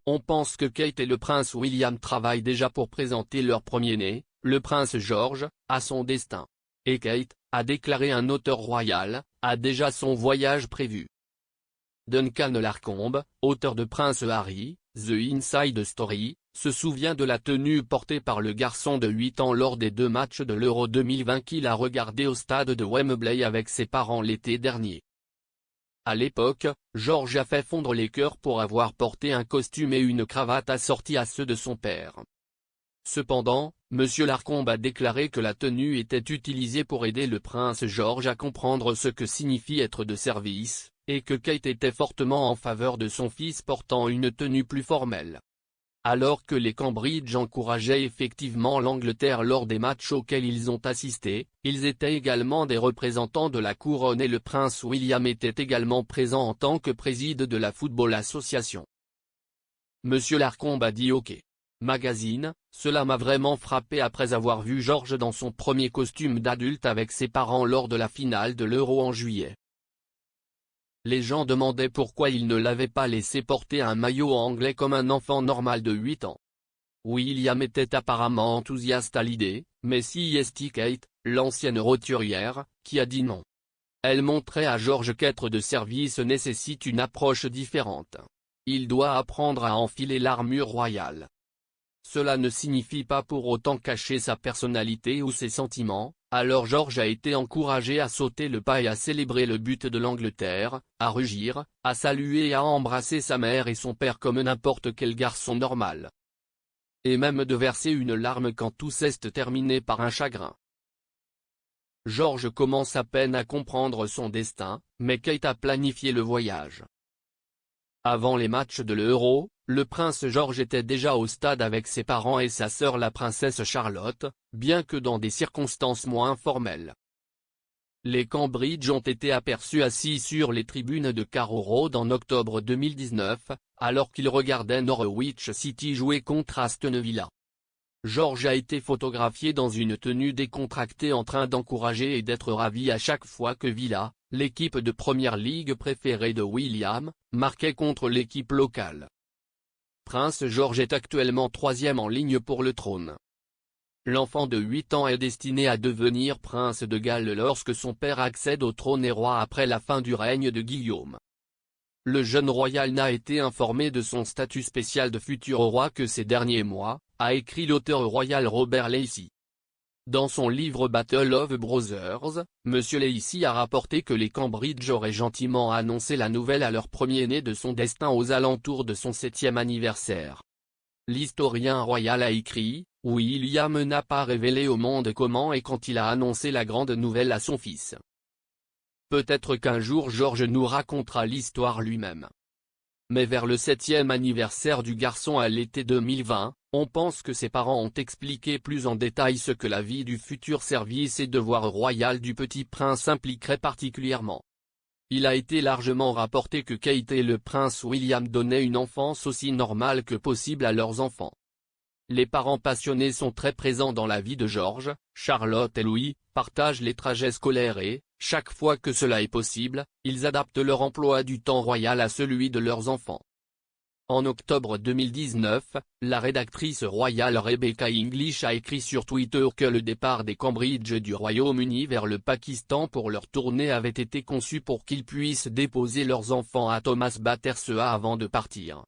On pense que Kate et le prince William travaillent déjà pour présenter leur premier-né, le prince George, à son destin. Et Kate, a déclaré un auteur royal, a déjà son voyage prévu. Duncan Larcombe, auteur de Prince Harry, The Inside Story, se souvient de la tenue portée par le garçon de 8 ans lors des 2 matchs de l'Euro 2020 qu'il a regardé au stade de Wembley avec ses parents l'été dernier. À l'époque, George a fait fondre les cœurs pour avoir porté un costume et une cravate assortis à ceux de son père. Cependant, M. Larcombe a déclaré que la tenue était utilisée pour aider le prince George à comprendre ce que signifie être de service, et que Kate était fortement en faveur de son fils portant une tenue plus formelle. Alors que les Cambridge encourageaient effectivement l'Angleterre lors des matchs auxquels ils ont assisté, ils étaient également des représentants de la couronne et le prince William était également présent en tant que président de la Football Association. M. Larcombe a dit OK. Magazine, cela m'a vraiment frappé après avoir vu George dans son premier costume d'adulte avec ses parents lors de la finale de l'Euro en juillet. Les gens demandaient pourquoi il ne l'avait pas laissé porter un maillot anglais comme un enfant normal de 8 ans. William était apparemment enthousiaste à l'idée, mais c'est Kate, l'ancienne roturière, qui a dit non. Elle montrait à George qu'être de service nécessite une approche différente. Il doit apprendre à enfiler l'armure royale. Cela ne signifie pas pour autant cacher sa personnalité ou ses sentiments, alors George a été encouragé à sauter le pas et à célébrer le but de l'Angleterre, à rugir, à saluer et à embrasser sa mère et son père comme n'importe quel garçon normal. Et même de verser une larme quand tout s'est terminé par un chagrin. George commence à peine à comprendre son destin, mais Kate a planifié le voyage. Avant les matchs de l'Euro, le prince George était déjà au stade avec ses parents et sa sœur la princesse Charlotte, bien que dans des circonstances moins formelles. Les Cambridge ont été aperçus assis sur les tribunes de Carrow Road en octobre 2019, alors qu'ils regardaient Norwich City jouer contre Aston Villa. George a été photographié dans une tenue décontractée en train d'encourager et d'être ravi à chaque fois que Villa, l'équipe de Première Ligue préférée de William, marquait contre l'équipe locale. Prince George est actuellement 3e en ligne pour le trône. L'enfant de 8 ans est destiné à devenir prince de Galles lorsque son père accède au trône et roi après la fin du règne de Guillaume. Le jeune royal n'a été informé de son statut spécial de futur roi que ces derniers mois, a écrit l'auteur royal Robert Lacey. Dans son livre Battle of Brothers, M. Lacey a rapporté que les Cambridge auraient gentiment annoncé la nouvelle à leur premier-né de son destin aux alentours de son 7e anniversaire. L'historien royal a écrit, « William n'a pas révélé au monde comment et quand il a annoncé la grande nouvelle à son fils. Peut-être qu'un jour George nous racontera l'histoire lui-même. » Mais vers le 7e anniversaire du garçon à l'été 2020, on pense que ses parents ont expliqué plus en détail ce que la vie du futur service et devoir royal du petit prince impliquerait particulièrement. Il a été largement rapporté que Kate et le prince William donnaient une enfance aussi normale que possible à leurs enfants. Les parents passionnés sont très présents dans la vie de George, Charlotte et Louis, partagent les trajets scolaires et, chaque fois que cela est possible, ils adaptent leur emploi du temps royal à celui de leurs enfants. En octobre 2019, la rédactrice royale Rebecca English a écrit sur Twitter que le départ des Cambridge du Royaume-Uni vers le Pakistan pour leur tournée avait été conçu pour qu'ils puissent déposer leurs enfants à Thomas Battersea avant de partir.